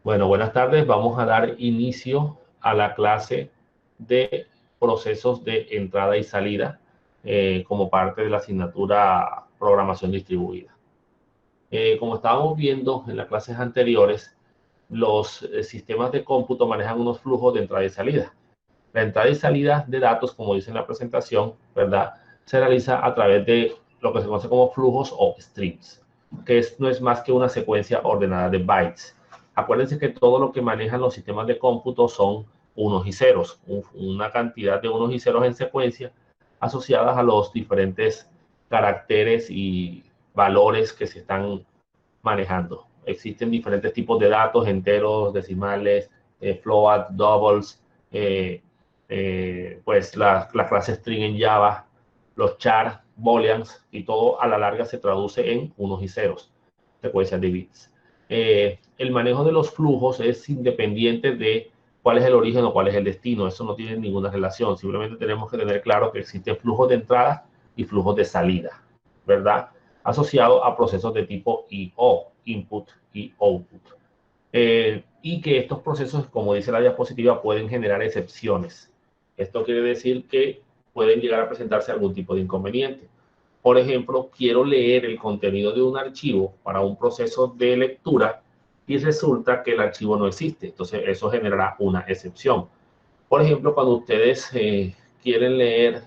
Bueno, buenas tardes. Vamos a dar inicio a la clase de procesos de entrada y salida como parte de la asignatura Programación Distribuida. Como estábamos viendo en las clases anteriores, los sistemas de cómputo manejan unos flujos de entrada y salida. La entrada y salida de datos, como dice en la presentación, ¿verdad? Se realiza a través de lo que se conoce como flujos o streams, que no es más que una secuencia ordenada de bytes. Acuérdense que todo lo que manejan los sistemas de cómputo son unos y ceros, una cantidad de unos y ceros en secuencia asociadas a los diferentes caracteres y valores que se están manejando. Existen diferentes tipos de datos, enteros, decimales, float, doubles, pues la clase string en Java, los char, booleans, y todo a la larga se traduce en unos y ceros, secuencias de bits. El manejo de los flujos es independiente de cuál es el origen o cuál es el destino. Eso no tiene ninguna relación. Simplemente tenemos que tener claro que existen flujos de entrada y flujos de salida, ¿verdad? Asociado a procesos de tipo I/O, input y output. Y que estos procesos, como dice la diapositiva, pueden generar excepciones. Esto quiere decir que pueden llegar a presentarse algún tipo de inconveniente. Por ejemplo, quiero leer el contenido de un archivo para un proceso de lectura y resulta que el archivo no existe. Entonces, eso generará una excepción. Por ejemplo, cuando ustedes quieren leer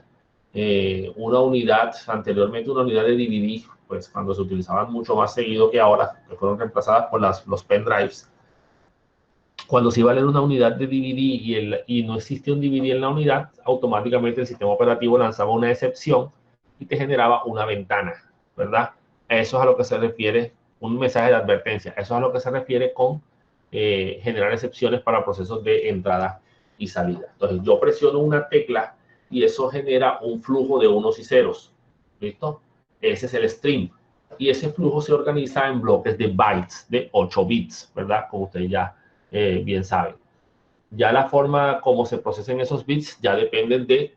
una unidad, anteriormente una unidad de DVD, pues cuando se utilizaban mucho más seguido que ahora, que fueron reemplazadas por los pendrives, cuando se iba a leer una unidad de DVD y no existe un DVD en la unidad, automáticamente el sistema operativo lanzaba una excepción y te generaba una ventana, ¿verdad? Eso es a lo que se refiere, un mensaje de advertencia. Eso es a lo que se refiere con generar excepciones para procesos de entrada y salida. Entonces, yo presiono una tecla y eso genera un flujo de unos y ceros. ¿Listo? Ese es el stream. Y ese flujo se organiza en bloques de bytes, de 8 bits, ¿verdad? Como ustedes ya bien saben. Ya la forma como se procesen esos bits ya dependen de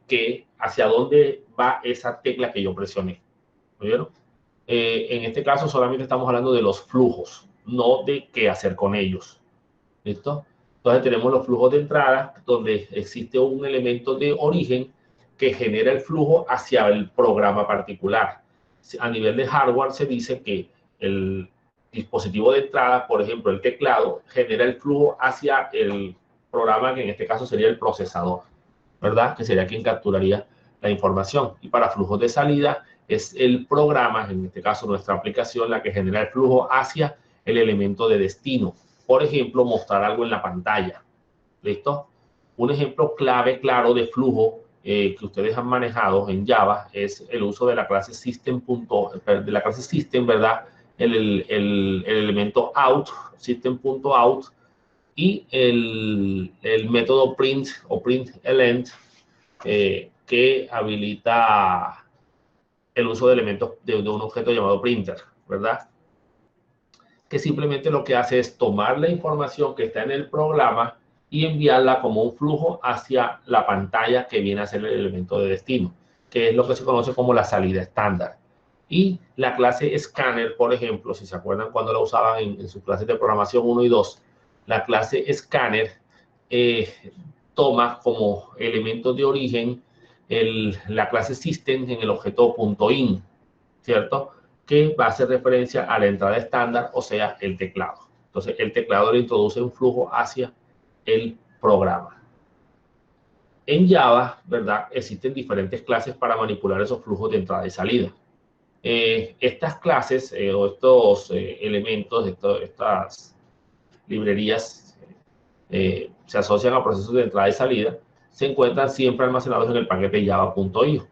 hacia dónde va esa tecla que yo presioné. ¿Vieron? En este caso solamente estamos hablando de los flujos, no de qué hacer con ellos. ¿Listo? Entonces tenemos los flujos de entrada, donde existe un elemento de origen que genera el flujo hacia el programa particular. A nivel de hardware se dice que el dispositivo de entrada, por ejemplo, el teclado, genera el flujo hacia el programa, que en este caso sería el procesador, ¿verdad? Que sería quien capturaría la información. Y para flujos de salida es el programa, en este caso nuestra aplicación, la que genera el flujo hacia el elemento de destino. Por ejemplo, mostrar algo en la pantalla. ¿Listo? Un ejemplo clave, claro, de flujo que ustedes han manejado en Java es el uso de la clase System, ¿verdad? El elemento out, System.out, y el método print o println que habilita el uso de elementos de un objeto llamado printer, ¿verdad? Que simplemente lo que hace es tomar la información que está en el programa y enviarla como un flujo hacia la pantalla que viene a ser el elemento de destino, que es lo que se conoce como la salida estándar. Y la clase scanner, por ejemplo, si se acuerdan cuando la usaban en sus clases de programación 1 y 2, la clase scanner toma como elemento de origen la clase system en el objeto .in, ¿cierto? Que va a hacer referencia a la entrada estándar, o sea, el teclado. Entonces, el teclado le introduce un flujo hacia el programa. En Java, ¿verdad? Existen diferentes clases para manipular esos flujos de entrada y salida. Estas clases o estos elementos, estas librerías se asocian a procesos de entrada y salida, se encuentran siempre almacenados en el paquete java.io.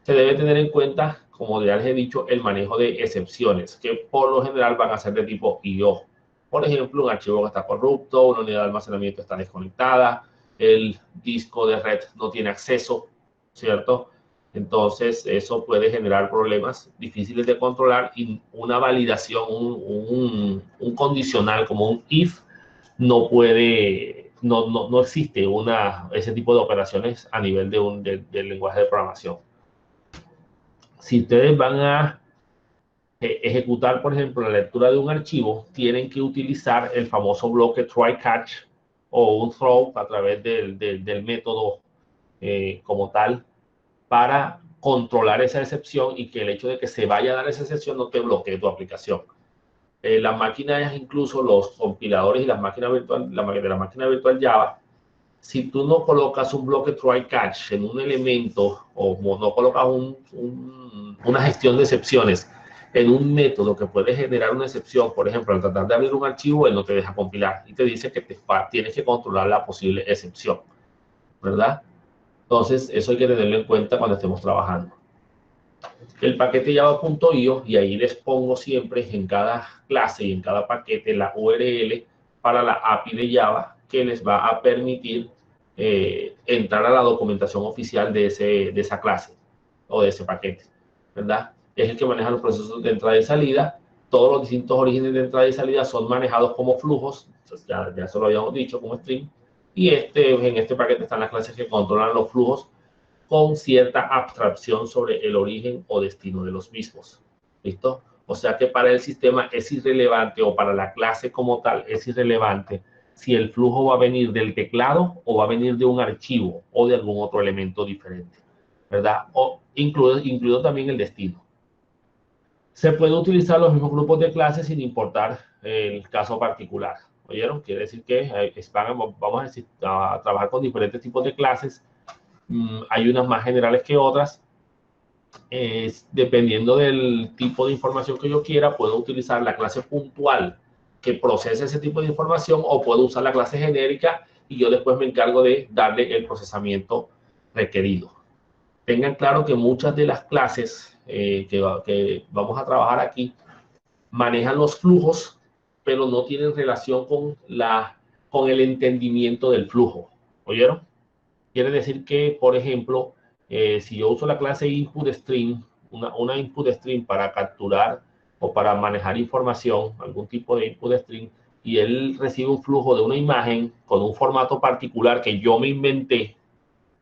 Se debe tener en cuenta, como ya les he dicho, el manejo de excepciones, que por lo general van a ser de tipo I/O. Por ejemplo, un archivo que está corrupto, una unidad de almacenamiento está desconectada, el disco de red no tiene acceso, ¿cierto? Entonces, eso puede generar problemas difíciles de controlar y una validación, un condicional como un if, no existe ese tipo de operaciones a nivel del lenguaje de programación. Si ustedes van a ejecutar, por ejemplo, la lectura de un archivo, tienen que utilizar el famoso bloque try-catch o un throw a través del método como tal para controlar esa excepción y que el hecho de que se vaya a dar esa excepción no te bloquee tu aplicación. Las máquinas, incluso los compiladores y las máquinas virtuales, la máquina virtual Java, si tú no colocas un bloque try-catch en un elemento o no colocas una gestión de excepciones en un método que puede generar una excepción, por ejemplo, al tratar de abrir un archivo, él no te deja compilar y te dice que tienes que controlar la posible excepción, ¿verdad? Entonces, eso hay que tenerlo en cuenta cuando estemos trabajando. El paquete java.io, y ahí les pongo siempre en cada clase y en cada paquete la URL para la API de Java que les va a permitir entrar a la documentación oficial de esa clase o de ese paquete, ¿verdad? Es el que maneja los procesos de entrada y salida. Todos los distintos orígenes de entrada y salida son manejados como flujos, ya se lo habíamos dicho, como stream. Y en este paquete están las clases que controlan los flujos con cierta abstracción sobre el origen o destino de los mismos. ¿Listo? O sea que para el sistema es irrelevante, o para la clase como tal es irrelevante si el flujo va a venir del teclado o va a venir de un archivo o de algún otro elemento diferente, ¿verdad? O incluido también el destino. Se puede utilizar los mismos grupos de clases sin importar el caso particular. ¿Oyeron? Quiere decir que vamos a trabajar con diferentes tipos de clases. Hay unas más generales que otras. Dependiendo del tipo de información que yo quiera, puedo utilizar la clase puntual que procesa ese tipo de información, o puedo usar la clase genérica y yo después me encargo de darle el procesamiento requerido. Tengan claro que muchas de las clases que vamos a trabajar aquí manejan los flujos, pero no tienen relación con el entendimiento del flujo. ¿Oyeron? Quiere decir que, por ejemplo, si yo uso la clase input stream, una input stream para capturar o para manejar información, algún tipo de input stream, y él recibe un flujo de una imagen con un formato particular que yo me inventé,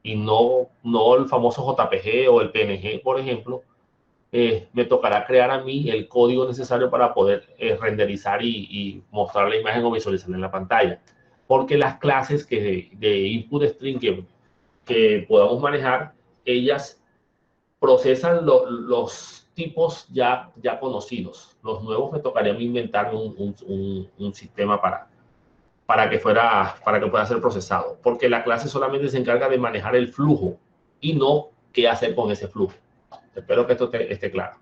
y no el famoso JPG o el PNG, por ejemplo, me tocará crear a mí el código necesario para poder renderizar y mostrar la imagen o visualizarla en la pantalla. Porque las clases de input stream que podamos manejar, ellas procesan los tipos ya conocidos. Los nuevos me tocaría inventar un sistema para que pueda ser procesado, porque la clase solamente se encarga de manejar el flujo y no qué hacer con ese flujo. Espero que esto esté claro.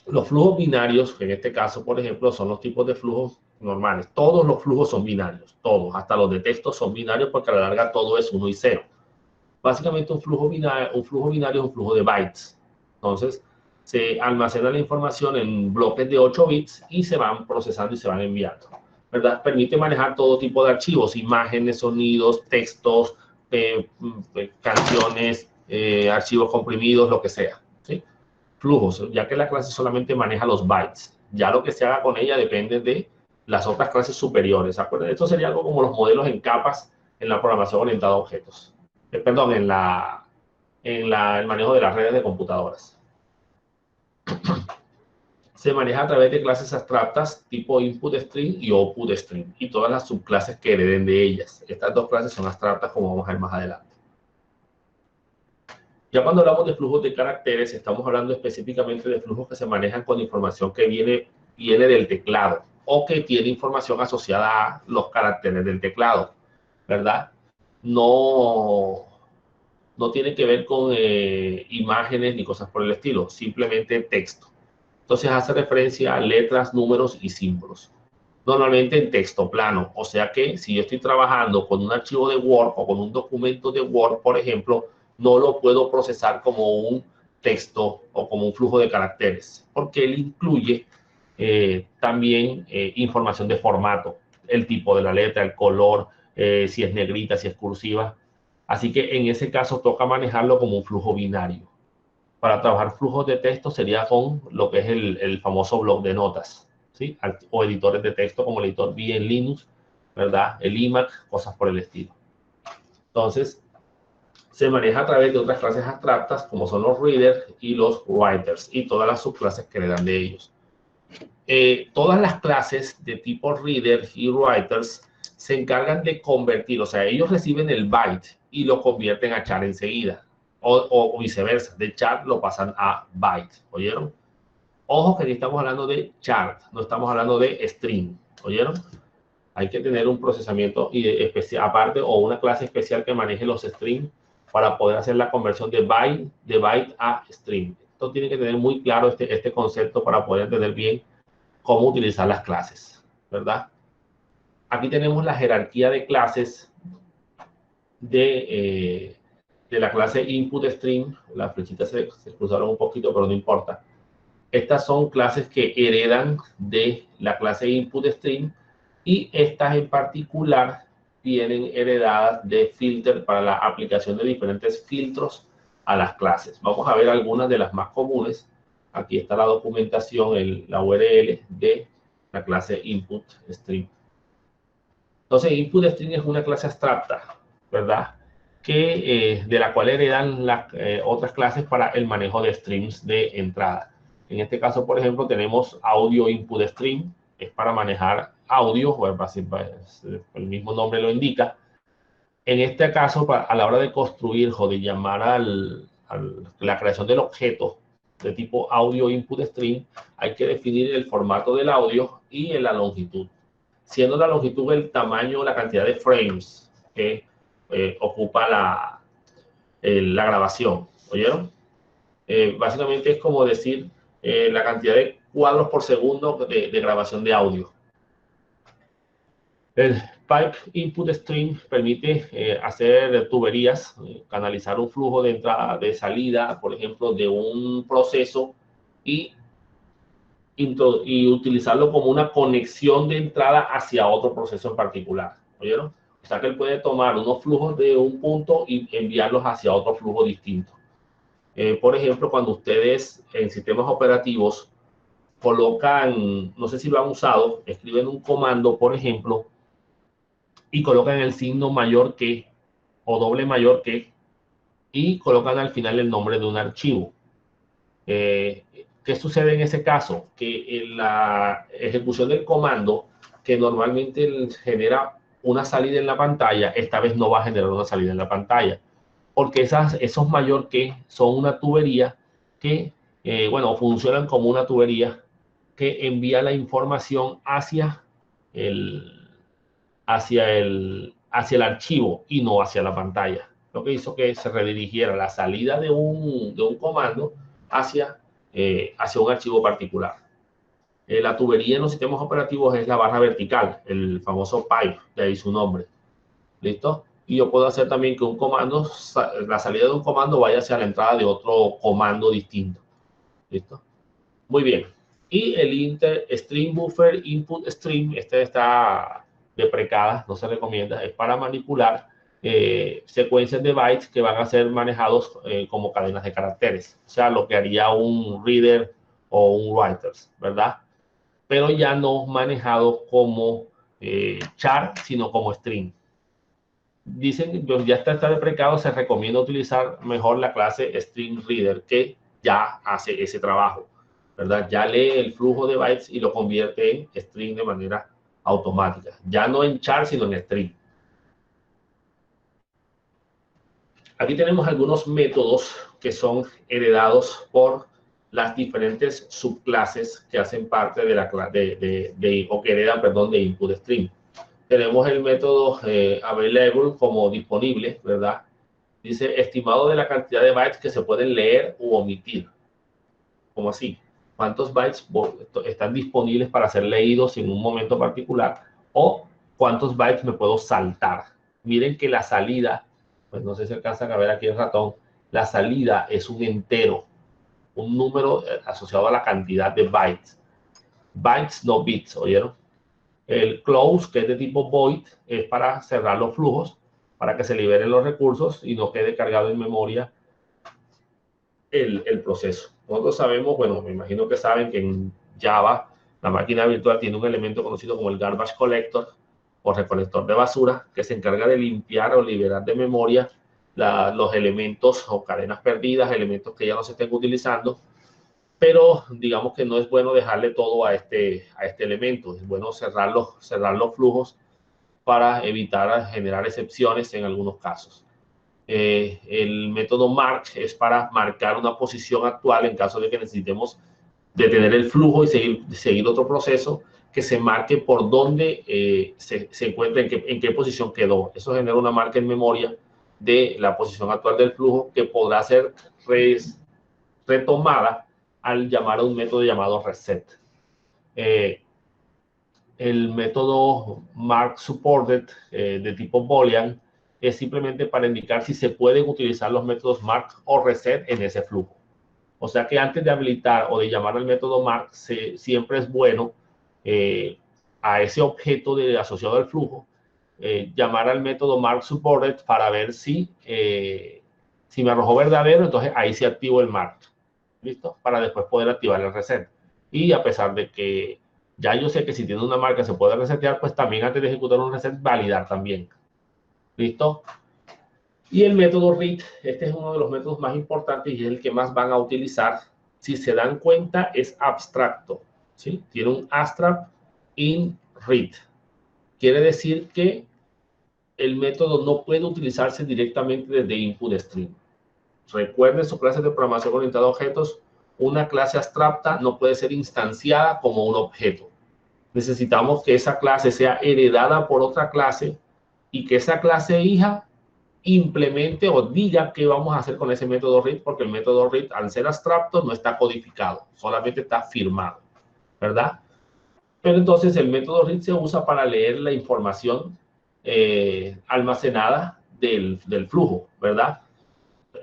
Los flujos binarios, que en este caso, por ejemplo, son los tipos de flujos normales. Todos los flujos son binarios, todos, hasta los de texto son binarios, porque a la larga todo es 1 y 0. Básicamente un flujo binario es un flujo de bytes. Entonces, se almacena la información en bloques de 8 bits y se van procesando y se van enviando, ¿verdad? Permite manejar todo tipo de archivos, imágenes, sonidos, textos, canciones, archivos comprimidos, lo que sea, ¿sí? Flujos, ya que la clase solamente maneja los bytes. Ya lo que se haga con ella depende de las otras clases superiores. ¿Acuerdan? Esto sería algo como los modelos en capas en la programación orientada a objetos. Perdón, en el manejo de las redes de computadoras. Se maneja a través de clases abstractas tipo input stream y output stream, y todas las subclases que hereden de ellas. Estas dos clases son abstractas, como vamos a ver más adelante. Ya cuando hablamos de flujos de caracteres, estamos hablando específicamente de flujos que se manejan con información que viene del teclado, o que tiene información asociada a los caracteres del teclado, ¿verdad? No tiene que ver con imágenes ni cosas por el estilo, simplemente texto. Entonces hace referencia a letras, números y símbolos. Normalmente en texto plano, o sea que si yo estoy trabajando con un archivo de Word o con un documento de Word, por ejemplo, no lo puedo procesar como un texto o como un flujo de caracteres, porque él incluye también información de formato, el tipo de la letra, el color, si es negrita, si es cursiva. Así que en ese caso toca manejarlo como un flujo binario. Para trabajar flujos de texto sería con lo que es el famoso bloc de notas, ¿sí? O editores de texto como el editor V en Linux, ¿verdad? El iMac, cosas por el estilo. Entonces, se maneja a través de otras clases abstractas como son los readers y los writers y todas las subclases que le dan de ellos. Todas las clases de tipo reader y writers se encargan de convertir, o sea, ellos reciben el byte y lo convierten a char enseguida, o viceversa, de char lo pasan a byte, ¿oyeron? Ojo que aquí estamos hablando de char, no estamos hablando de string, ¿oyeron? Hay que tener un procesamiento especial aparte o una clase especial que maneje los strings para poder hacer la conversión de byte a string. Esto tiene que tener muy claro este concepto para poder entender bien cómo utilizar las clases, ¿verdad? Aquí tenemos la jerarquía de clases de la clase input string. Las flechitas se cruzaron un poquito, pero no importa. Estas son clases que heredan de la clase input string y estas en particular vienen heredadas de filter para la aplicación de diferentes filtros a las clases. Vamos a ver algunas de las más comunes. Aquí está la documentación, la URL de la clase input string. Entonces, input string es una clase abstracta, ¿verdad? De la cual heredan las otras clases para el manejo de streams de entrada. En este caso, por ejemplo, tenemos audio input stream, es para manejar audio, el mismo nombre lo indica. En este caso, a la hora de construir o de llamar a la creación del objeto de tipo audio input stream, hay que definir el formato del audio y la longitud, siendo la longitud el tamaño, la cantidad de frames que ocupa la grabación. ¿Oyeron? Básicamente es como decir la cantidad de cuadros por segundo de grabación de audio. El pipe input stream permite hacer tuberías, canalizar un flujo de entrada, de salida, por ejemplo, de un proceso y utilizarlo como una conexión de entrada hacia otro proceso en particular. ¿Oyeron? O sea que él puede tomar unos flujos de un punto y enviarlos hacia otro flujo distinto. Por ejemplo, cuando ustedes en sistemas operativos colocan, no sé si lo han usado, escriben un comando, por ejemplo, y colocan el signo mayor que o doble mayor que y colocan al final el nombre de un archivo. ¿Qué sucede en ese caso? Que en la ejecución del comando, que normalmente genera una salida en la pantalla, esta vez no va a generar una salida en la pantalla, porque esos mayor que son una tubería que, bueno, funcionan como una tubería que envía la información hacia el archivo y no hacia la pantalla. Lo que hizo que se redirigiera la salida de un comando hacia un archivo particular. La tubería en los sistemas operativos es la barra vertical, el famoso pipe, de ahí su nombre. ¿Listo? Y yo puedo hacer también que un comando, la salida de un comando vaya hacia la entrada de otro comando distinto. ¿Listo? Muy bien. Y el string buffer input stream, este está deprecada, no se recomienda, es para manipular secuencias de bytes que van a ser manejados como cadenas de caracteres, o sea, lo que haría un reader o un writer, ¿verdad? Pero ya no manejado como char, sino como string. Dicen, ya está deprecado, se recomienda utilizar mejor la clase string reader que ya hace ese trabajo, ¿verdad? Ya lee el flujo de bytes y lo convierte en string de manera automática. Ya no en char, sino en string. Aquí tenemos algunos métodos que son heredados por las diferentes subclases que hacen parte de la o que heredan, perdón, de input string. Tenemos el método available como disponible, ¿verdad? Dice estimado de la cantidad de bytes que se pueden leer u omitir. ¿Cómo así? ¿Cuántos bytes están disponibles para ser leídos en un momento particular? O ¿cuántos bytes me puedo saltar? Miren que la salida, pues no sé si alcanzan a ver aquí el ratón, la salida es un entero, un número asociado a la cantidad de bytes. Bytes, no bits, ¿oyeron? El close, que es de tipo void, es para cerrar los flujos, para que se liberen los recursos y no quede cargado en memoria el proceso. Nosotros sabemos, bueno, me imagino que saben que en Java la máquina virtual tiene un elemento conocido como el garbage collector o recolector de basura que se encarga de limpiar o liberar de memoria los elementos o cadenas perdidas, elementos que ya no se estén utilizando, pero digamos que no es bueno dejarle todo a este elemento. Es bueno cerrar los flujos para evitar generar excepciones en algunos casos. El método mark es para marcar una posición actual en caso de que necesitemos detener el flujo y seguir otro proceso, que se marque por dónde se encuentra, en qué posición quedó. Eso genera una marca en memoria de la posición actual del flujo que podrá ser retomada al llamar a un método llamado reset. El método mark supported de tipo boolean es simplemente para indicar si se pueden utilizar los métodos mark o reset en ese flujo. O sea que antes de habilitar o de llamar al método mark, siempre es bueno a ese objeto asociado al flujo, llamar al método mark supported para ver si me arrojó verdadero, entonces ahí se activó el mark. ¿Listo? Para después poder activar el reset. Y a pesar de que ya yo sé que si tiene una marca se puede resetear, pues también antes de ejecutar un reset, validar también. ¿Listo? Y el método read, este es uno de los métodos más importantes y es el que más van a utilizar. Si se dan cuenta, es abstracto, ¿sí? Tiene un abstract in read. Quiere decir que el método no puede utilizarse directamente desde input stream. Recuerden su clase de programación orientada a objetos, una clase abstracta no puede ser instanciada como un objeto. Necesitamos que esa clase sea heredada por otra clase y que esa clase hija implemente o diga qué vamos a hacer con ese método read, porque el método read, al ser abstracto, no está codificado, solamente está firmado, ¿verdad? Pero entonces el método read se usa para leer la información almacenada del flujo, ¿verdad?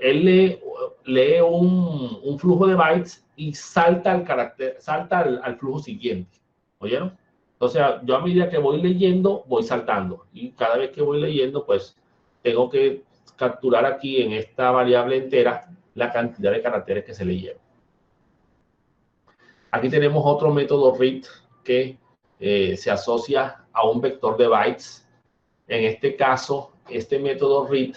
Él lee un flujo de bytes y salta al flujo siguiente. ¿Oyeron? Entonces, yo a medida que voy leyendo, voy saltando. Y cada vez que voy leyendo, pues tengo que capturar aquí en esta variable entera la cantidad de caracteres que se leyeron. Aquí tenemos otro método read que se asocia a un vector de bytes. En este caso, este método read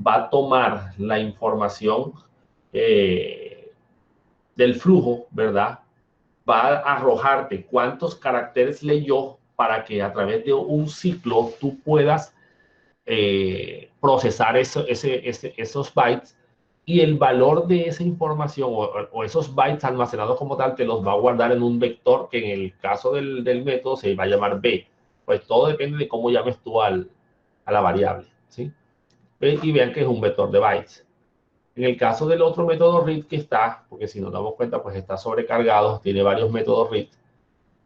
va a tomar la información del flujo, ¿verdad? Va a arrojarte cuántos caracteres leyó para que a través de un ciclo tú puedas procesar esos bytes y el valor de esa información o esos bytes almacenados como tal te los va a guardar en un vector que en el caso del método se va a llamar B. Pues todo depende de cómo llames tú a la variable, ¿sí? Y vean que es un vector de bytes. En el caso del otro método read que está, porque si nos damos cuenta, pues está sobrecargado, tiene varios métodos read,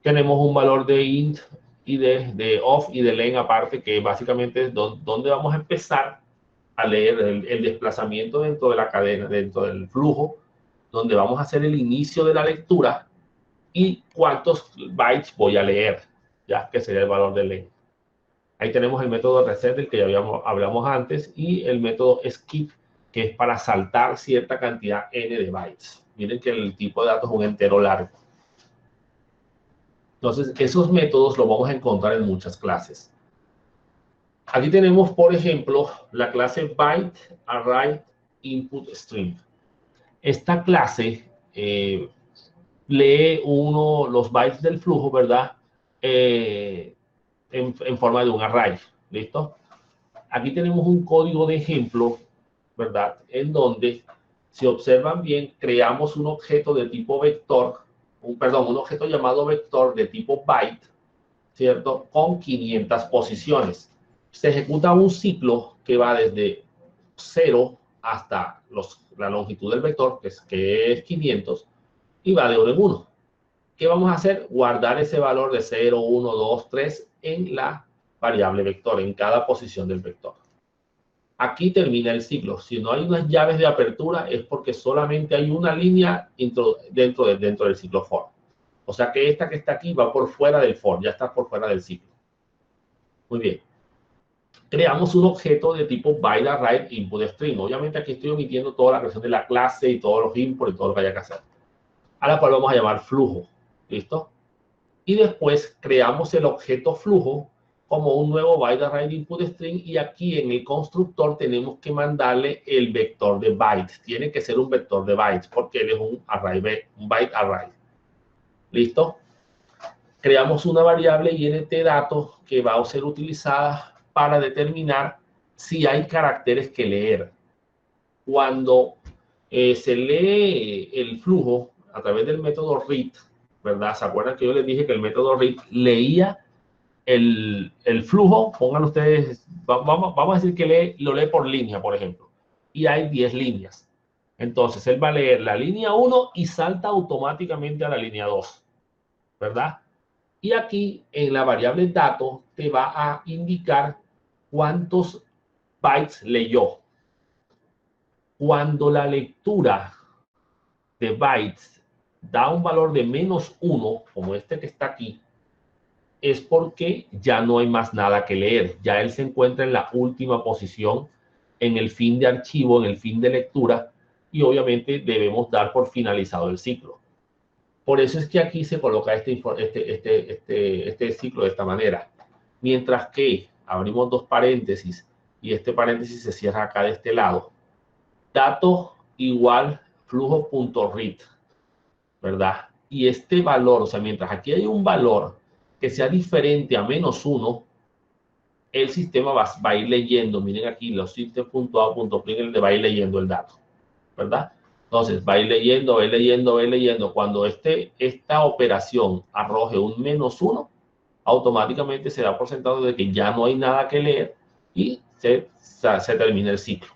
tenemos un valor de int y de off y de len aparte, que básicamente es donde vamos a empezar a leer el desplazamiento dentro de la cadena, dentro del flujo, donde vamos a hacer el inicio de la lectura y cuántos bytes voy a leer, ya que sería el valor de len. Ahí tenemos el método reset del que ya hablamos antes y el método skip, que es para saltar cierta cantidad n de bytes. Miren que el tipo de datos es un entero largo. Entonces, esos métodos los vamos a encontrar en muchas clases. Aquí tenemos, por ejemplo, la clase byte array input stream. Esta clase lee los bytes del flujo, ¿verdad? En forma de un array. ¿Listo? Aquí tenemos un código de ejemplo, ¿verdad? En donde, si observan bien, creamos un objeto de tipo vector, un objeto llamado vector de tipo byte, ¿cierto? Con 500 posiciones. Se ejecuta un ciclo que va desde 0 hasta la longitud del vector, que es 500, y va de 1 en 1. ¿Qué vamos a hacer? Guardar ese valor de 0, 1, 2, 3 en la variable vector, en cada posición del vector. Aquí termina el ciclo. Si no hay unas llaves de apertura es porque solamente hay una línea dentro del ciclo for. O sea que esta que está aquí va por fuera del for, ya está por fuera del ciclo. Muy bien. Creamos un objeto de tipo byte array input stream. Obviamente aquí estoy omitiendo toda la creación de la clase y todos los imports y todo lo que haya que hacer. A la cual vamos a llamar flujo. ¿Listo? Y después creamos el objeto flujo como un nuevo byte array input string, y aquí en el constructor tenemos que mandarle el vector de bytes. Tiene que ser un vector de bytes porque él es un array, un byte array. ¿Listo? Creamos una variable int datos que va a ser utilizada para determinar si hay caracteres que leer. Cuando se lee el flujo a través del método read, ¿verdad? ¿Se acuerdan que yo les dije que el método read leía el flujo? Pongan ustedes, vamos a decir que lo lee por línea, por ejemplo, y hay 10 líneas. Entonces, él va a leer la línea 1 y salta automáticamente a la línea 2, ¿verdad? Y aquí en la variable datos te va a indicar cuántos bytes leyó. Cuando la lectura de bytes da un valor de -1, como este que está aquí, es porque ya no hay más nada que leer. Ya él se encuentra en la última posición en el fin de archivo, en el fin de lectura, y obviamente debemos dar por finalizado el ciclo. Por eso es que aquí se coloca este ciclo de esta manera. Mientras que abrimos dos paréntesis y este paréntesis se cierra acá de este lado. Datos igual flujo.read, ¿verdad? Y este valor, o sea, mientras aquí hay un valor que sea diferente a -1, el sistema va a ir leyendo. Miren aquí los system.out.print, el de va a ir leyendo el dato, ¿verdad? Entonces va a ir leyendo, va a ir leyendo, va a ir leyendo. Cuando esta operación arroje un -1, automáticamente se da por sentado de que ya no hay nada que leer y se termina el ciclo.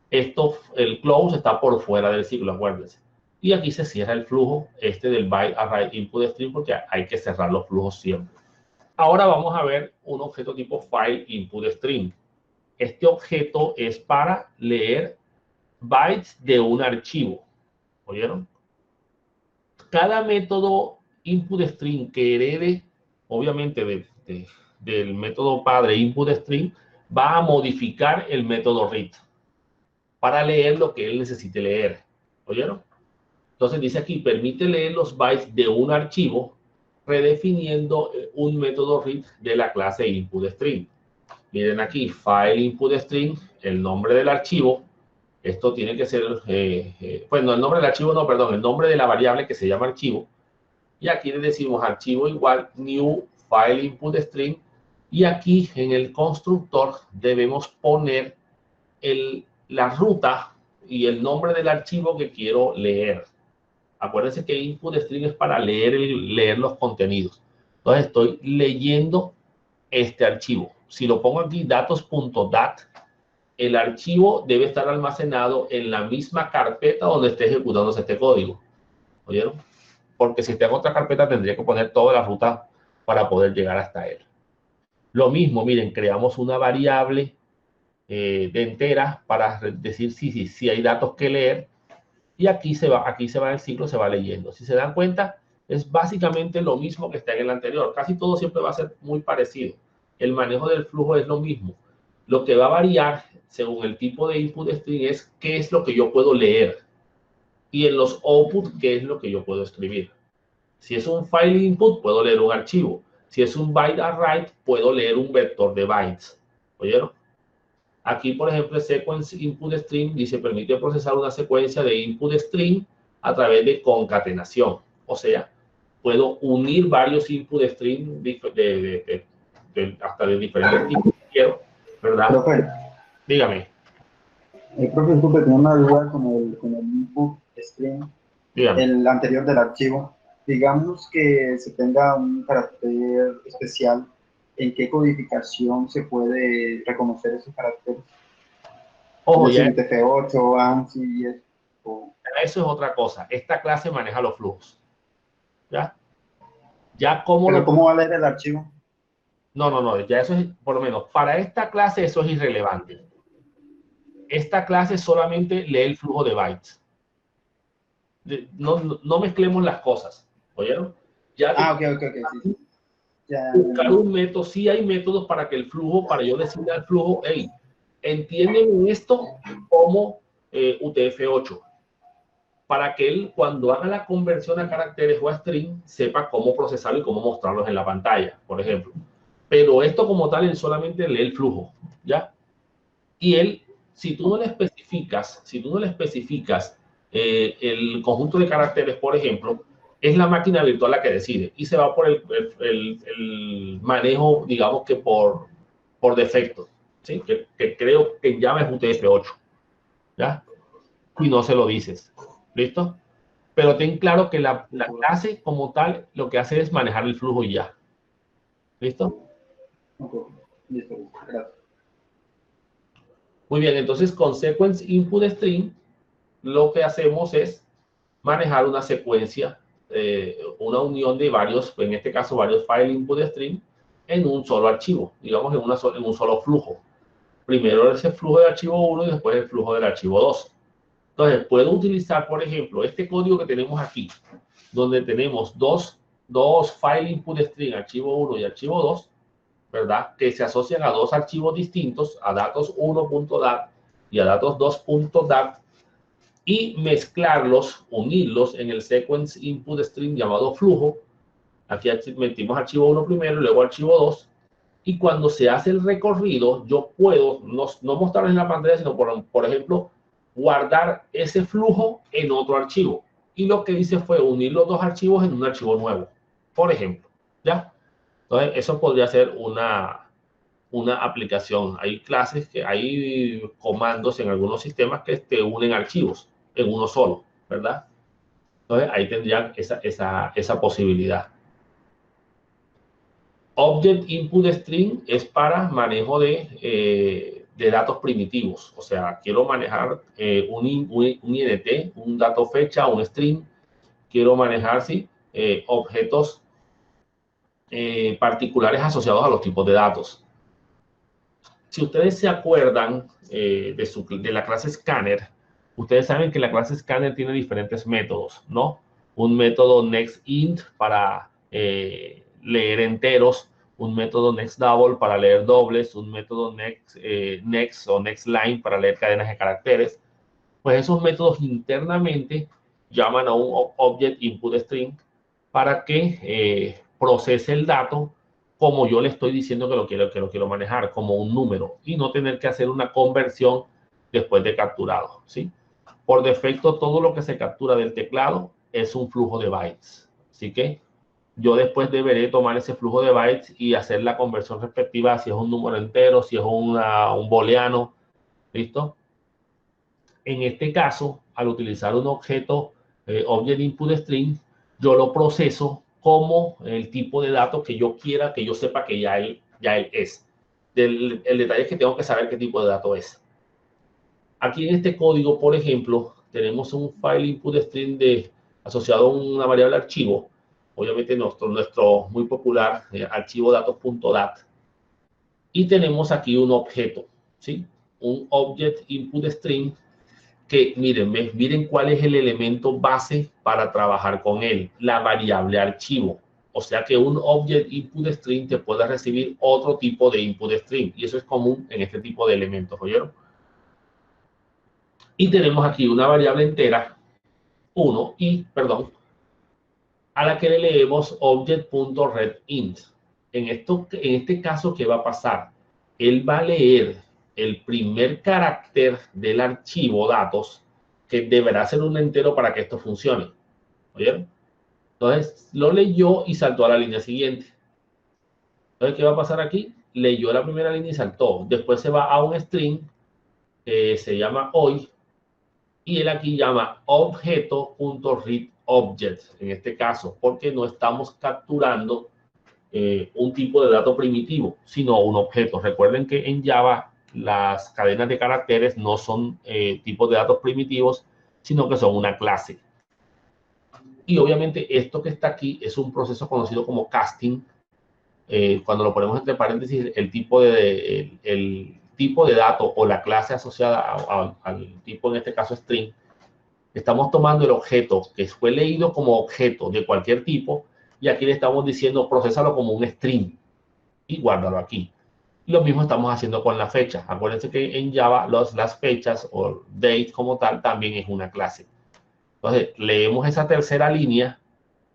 El close está por fuera del ciclo, acuérdense. Y aquí se cierra el flujo del byte array input string, porque hay que cerrar los flujos siempre. Ahora vamos a ver un objeto tipo file input string. Este objeto es para leer bytes de un archivo. ¿Oyeron? Cada método input string que herede, obviamente, del método padre input string, va a modificar el método read para leer lo que él necesite leer. ¿Oyeron? Entonces dice aquí, permite leer los bytes de un archivo redefiniendo un método read de la clase input string. Miren aquí, file input string, el nombre del archivo. Esto tiene que ser, bueno, el nombre del archivo no, perdón, el nombre de la variable que se llama archivo. Y aquí le decimos archivo igual new file input string. Y aquí en el constructor debemos poner la ruta y el nombre del archivo que quiero leer. Acuérdense que input string es para leer los contenidos. Entonces estoy leyendo este archivo. Si lo pongo aquí datos.dat, el archivo debe estar almacenado en la misma carpeta donde esté ejecutándose este código. ¿Oyeron? Porque si está en otra carpeta tendría que poner toda la ruta para poder llegar hasta él. Lo mismo, miren, creamos una variable de entera para decir si hay datos que leer, y aquí se va el ciclo, se va leyendo. Si se dan cuenta, es básicamente lo mismo que está en el anterior. Casi todo siempre va a ser muy parecido. El manejo del flujo es lo mismo. Lo que va a variar según el tipo de input string es qué es lo que yo puedo leer, y en los output qué es lo que yo puedo escribir. Si es un file input, puedo leer un archivo. Si es un byte array, puedo leer un vector de bytes. ¿Oyeron? Aquí, por ejemplo, sequence input string dice permite procesar una secuencia de input string a través de concatenación. O sea, puedo unir varios input string hasta de diferentes tipos que quiero, ¿verdad? Profe, Dígame, profe, disculpe, tengo una duda con el input string, dígame. el anterior del archivo. Digamos que se tenga un carácter especial, ¿en qué codificación se puede reconocer esos caracteres? Es Ojo, decir, ya UTF-8, ANSI y eso. eso es otra cosa. Esta clase maneja los flujos. ¿Ya? Ya cómo Pero lo... ¿cómo va a leer el archivo? No, ya eso es, por lo menos, para esta clase eso es irrelevante. Esta clase solamente lee el flujo de bytes. No mezclemos las cosas, ¿oyeron? Ya Ah, ok, sí. Ya, buscar un método, sí hay métodos para que el flujo, para yo decirle al flujo, hey, entienden esto como UTF-8, para que él, cuando haga la conversión a caracteres o a string, sepa cómo procesarlo y cómo mostrarlos en la pantalla, por ejemplo. Pero esto como tal, él solamente lee el flujo, ¿ya? Y él, si tú no le especificas el conjunto de caracteres, por ejemplo, es la máquina virtual la que decide y se va por el manejo, digamos que por defecto, ¿sí? Que creo que en Java es UTF-8, ¿ya? Y no se lo dices, ¿listo? Pero ten claro que la clase como tal lo que hace es manejar el flujo y ya, ¿listo? Ok, listo, gracias. Muy bien, entonces con Sequence Input String lo que hacemos es manejar una secuencia, una unión de varios, en este caso varios file input string, en un solo archivo, digamos en un solo flujo. Primero ese flujo de archivo 1 y después el flujo del archivo 2. Entonces, puedo utilizar, por ejemplo, este código que tenemos aquí, donde tenemos dos file input string, archivo 1 y archivo 2, ¿verdad? Que se asocian a dos archivos distintos, a datos1.dat y a datos2.dat, y mezclarlos, unirlos en el sequence input string llamado flujo. Aquí metimos archivo 1 primero, luego archivo 2. Y cuando se hace el recorrido, yo puedo no mostrarlo en la pantalla, sino por ejemplo, guardar ese flujo en otro archivo. Y lo que hice fue unir los dos archivos en un archivo nuevo, por ejemplo. ¿Ya? Entonces, eso podría ser una aplicación. Hay clases, hay comandos en algunos sistemas que te unen archivos en uno solo, ¿verdad? Entonces ahí tendrían esa posibilidad. Object Input String es para manejo de datos primitivos. O sea, quiero manejar un INT, un dato fecha, un string. Quiero manejar, sí, objetos particulares asociados a los tipos de datos. Si ustedes se acuerdan de la clase Scanner, ustedes saben que la clase Scanner tiene diferentes métodos, ¿no? Un método nextInt para leer enteros, un método nextDouble para leer dobles, un método next o nextLine para leer cadenas de caracteres. Pues esos métodos internamente llaman a un Object Input String para que procese el dato como yo le estoy diciendo que lo quiero manejar, como un número, y no tener que hacer una conversión después de capturado, ¿sí? Por defecto, todo lo que se captura del teclado es un flujo de bytes. Así que yo después deberé tomar ese flujo de bytes y hacer la conversión respectiva, si es un número entero, si es un booleano, ¿listo? En este caso, al utilizar un objeto Object Input String, yo lo proceso como el tipo de datos que yo quiera, que yo sepa que ya él es. El detalle es que tengo que saber qué tipo de dato es. Aquí en este código, por ejemplo, tenemos un file input string asociado a una variable archivo, obviamente nuestro muy popular archivo datos.dat, y tenemos aquí un objeto, ¿sí? Un object input string que miren cuál es el elemento base para trabajar con él, la variable archivo. O sea que un object input string te puede recibir otro tipo de input string, y eso es común en este tipo de elementos, ¿oyeron? Y tenemos aquí una variable entera, perdón, a la que le leemos object.readInt. En este caso, ¿qué va a pasar? Él va a leer el primer carácter del archivo datos, que deberá ser un entero para que esto funcione. ¿Oyeron? Entonces, lo leyó y saltó a la línea siguiente. Entonces, ¿qué va a pasar aquí? Leyó la primera línea y saltó. Después se va a un string que se llama hoy, y él aquí llama objeto.readObject, en este caso, porque no estamos capturando un tipo de dato primitivo, sino un objeto. Recuerden que en Java las cadenas de caracteres no son tipos de datos primitivos, sino que son una clase. Y obviamente esto que está aquí es un proceso conocido como casting. Cuando lo ponemos entre paréntesis, el tipo de dato o la clase asociada al tipo, en este caso string, estamos tomando el objeto que fue leído como objeto de cualquier tipo, y aquí le estamos diciendo procesarlo como un string y guárdalo aquí. Lo mismo estamos haciendo con la fecha. Acuérdense que en Java las fechas o date como tal también es una clase. Entonces leemos esa tercera línea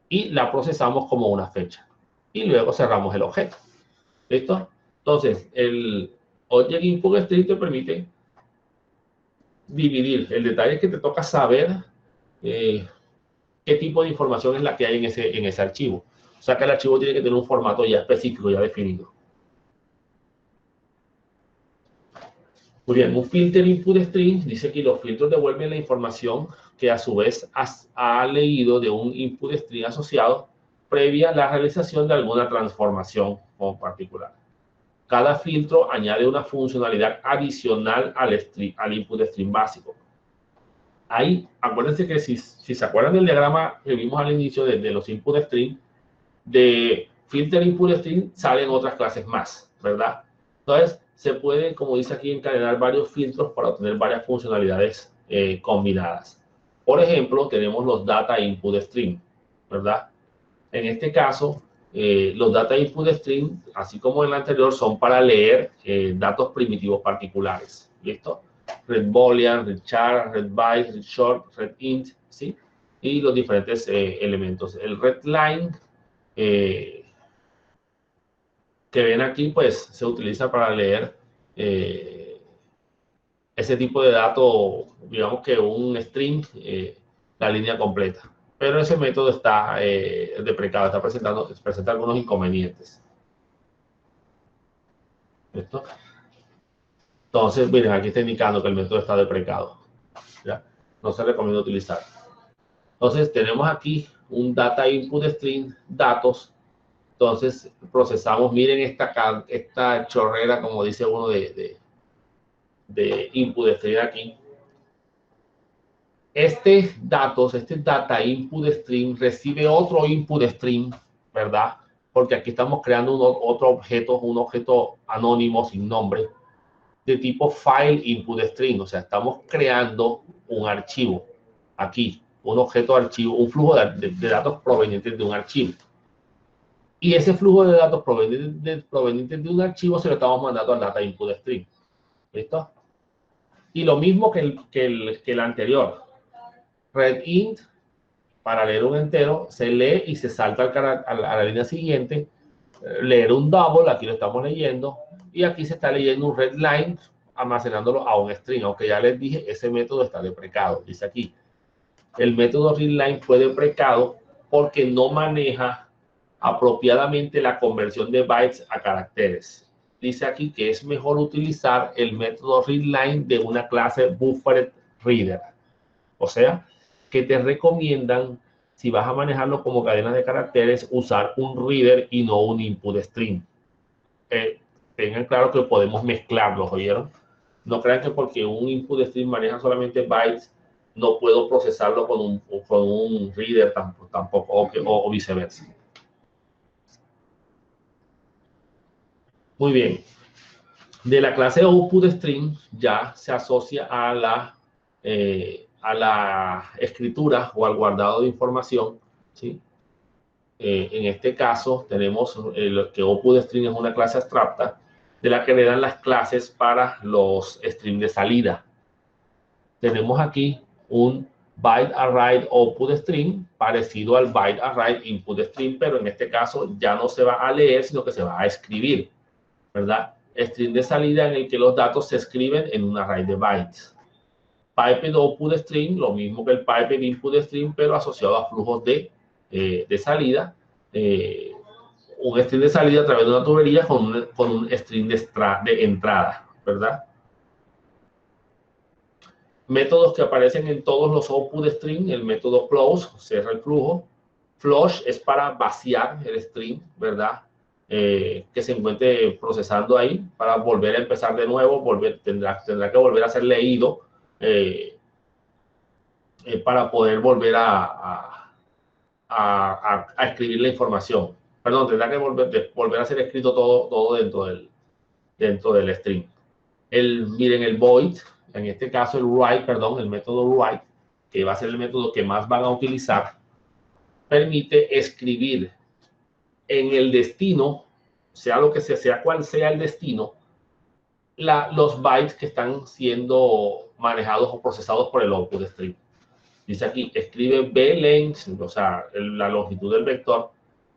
y la procesamos como una fecha. Y luego cerramos el objeto. ¿Listo? Entonces, el Object Input String te permite dividir. El detalle es que te toca saber qué tipo de información es la que hay en ese archivo. O sea que el archivo tiene que tener un formato ya específico, ya definido. Muy bien, un filter input string dice que los filtros devuelven la información que a su vez ha leído de un input string asociado previa a la realización de alguna transformación en particular. Cada filtro añade una funcionalidad adicional al input string básico. Ahí, acuérdense que si se acuerdan del diagrama que vimos al inicio de los input string, de filter input string salen otras clases más, ¿verdad? Entonces, se pueden, como dice aquí, encadenar varios filtros para obtener varias funcionalidades combinadas. Por ejemplo, tenemos los data input string, ¿verdad? En este caso, los data input string, así como en el anterior, son para leer datos primitivos particulares. ¿Listo? Red boolean, red char, red byte, red short, red int, ¿sí? Y los diferentes elementos. El red line que ven aquí, pues se utiliza para leer ese tipo de datos, digamos que un string, la línea completa. Pero ese método está deprecado, presenta algunos inconvenientes. ¿Listo? Entonces, miren, aquí está indicando que el método está deprecado. ¿Ya? No se recomienda utilizar. Entonces, tenemos aquí un data input string, datos. Entonces, procesamos, miren esta chorrera, como dice uno de input string aquí. Este data input string recibe otro input string, ¿verdad? Porque aquí estamos creando un objeto anónimo sin nombre, de tipo file input string. O sea, estamos creando un archivo aquí, un objeto archivo, un flujo de datos provenientes de un archivo. Y ese flujo de datos provenientes de un archivo se lo estamos mandando al data input string. ¿Listo? Y lo mismo que el anterior. Red int, para leer un entero, se lee y se salta a la línea siguiente. Leer un double, aquí lo estamos leyendo. Y aquí se está leyendo un red line, almacenándolo a un string. Aunque ya les dije, ese método está deprecado. Dice aquí, el método readline fue deprecado porque no maneja apropiadamente la conversión de bytes a caracteres. Dice aquí que es mejor utilizar el método readline de una clase buffered reader. O sea, que te recomiendan, si vas a manejarlo como cadena de caracteres, usar un reader y no un input string. Tengan claro que podemos mezclarlos, ¿oyeron? No crean que porque un input string maneja solamente bytes, no puedo procesarlo con un reader tampoco, o viceversa. Muy bien. De la clase output string ya se asocia a la escritura o al guardado de información, ¿sí? En este caso tenemos que output string es una clase abstracta de la que le dan las clases para los strings de salida. Tenemos aquí un byte array output string parecido al byte array input string, pero en este caso ya no se va a leer, sino que se va a escribir, ¿verdad? String de salida en el que los datos se escriben en un array de bytes. Piped output string, lo mismo que el piped input string, pero asociado a flujos de salida. Un string de salida a través de una tubería con un string de entrada, ¿verdad? Métodos que aparecen en todos los output string, el método close, cierra el flujo. Flush es para vaciar el string, ¿verdad? Que se encuentre procesando ahí para volver a empezar de nuevo, tendrá que volver a ser leído para poder volver a escribir la información. Perdón, tendrá que volver a ser escrito todo dentro del string. Miren el void, en este caso el write, perdón, el método write, que va a ser el método que más van a utilizar, permite escribir en el destino, sea cual sea el destino, los bytes que están siendo manejados o procesados por el output string. Dice aquí, escribe blength, o sea, la longitud del vector,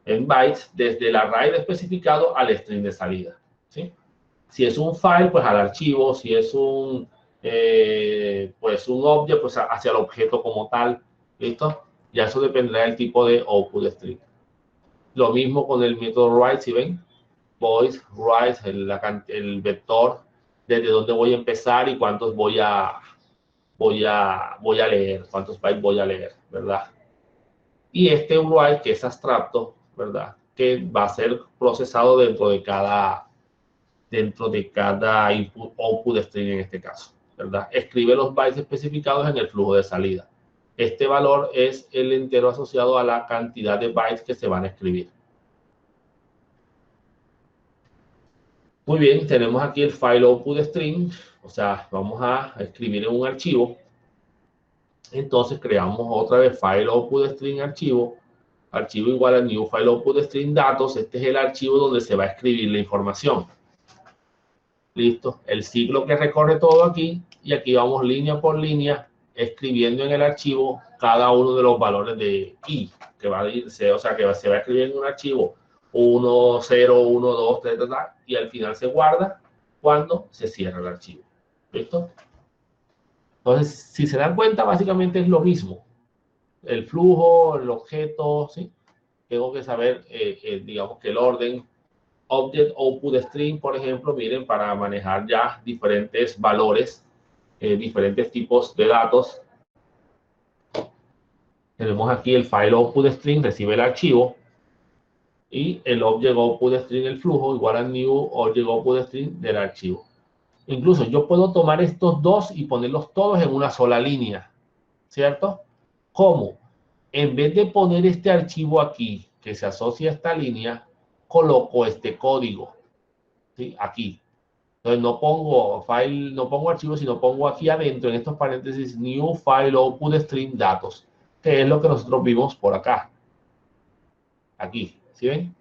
en bytes desde el array especificado al string de salida, ¿sí? Si es un file, pues al archivo. Si es pues un object, pues hacia el objeto como tal. ¿Listo? Ya eso dependerá del tipo de output string. Lo mismo con el método write, si ven, voice, write, el vector, desde dónde voy a empezar y cuántos voy a leer, cuántos bytes voy a leer, ¿verdad? Y este write, que es abstracto, ¿verdad? Que va a ser procesado dentro de cada input, output string en este caso, ¿verdad? Escribe los bytes especificados en el flujo de salida. Este valor es el entero asociado a la cantidad de bytes que se van a escribir. Muy bien, tenemos aquí el file output string, o sea, vamos a escribir en un archivo. Entonces creamos otra vez file output string archivo igual a new file output string datos. Este es el archivo donde se va a escribir la información. Listo, el ciclo que recorre todo aquí, y aquí vamos línea por línea escribiendo en el archivo cada uno de los valores de i que va a irse, o sea que se va a escribir en un archivo 1, 0, 1, 2, 3, y al final se guarda cuando se cierra el archivo. ¿Listo? Entonces, si se dan cuenta, básicamente es lo mismo. El flujo, el objeto, ¿sí? Tengo que saber, digamos que el orden. Object output string, por ejemplo, miren, para manejar ya diferentes valores, diferentes tipos de datos. Tenemos aquí el file output string, recibe el archivo, y el object output string, el flujo, igual al new object output string del archivo. Incluso yo puedo tomar estos dos y ponerlos todos en una sola línea, ¿cierto? ¿Cómo? En vez de poner este archivo aquí, que se asocia a esta línea, coloco este código, ¿sí? Aquí. Entonces no pongo file, no pongo archivo, sino pongo aquí adentro, en estos paréntesis, new file output string datos, que es lo que nosotros vimos por acá. Aquí, ¿sí ven?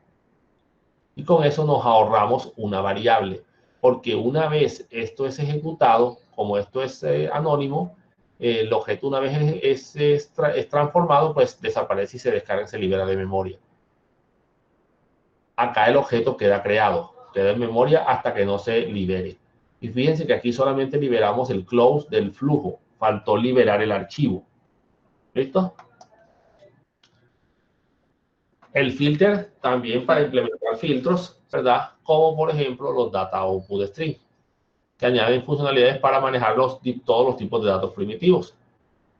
Y con eso nos ahorramos una variable, porque una vez esto es ejecutado, como esto es anónimo, el objeto una vez es transformado, pues desaparece y se descarga y se libera de memoria. Acá el objeto queda creado, queda en memoria hasta que no se libere. Y fíjense que aquí solamente liberamos el close del flujo, faltó liberar el archivo. ¿Listo? El filter también para implementar filtros, ¿verdad? Como por ejemplo los data output string, que añaden funcionalidades para manejar todos los tipos de datos primitivos.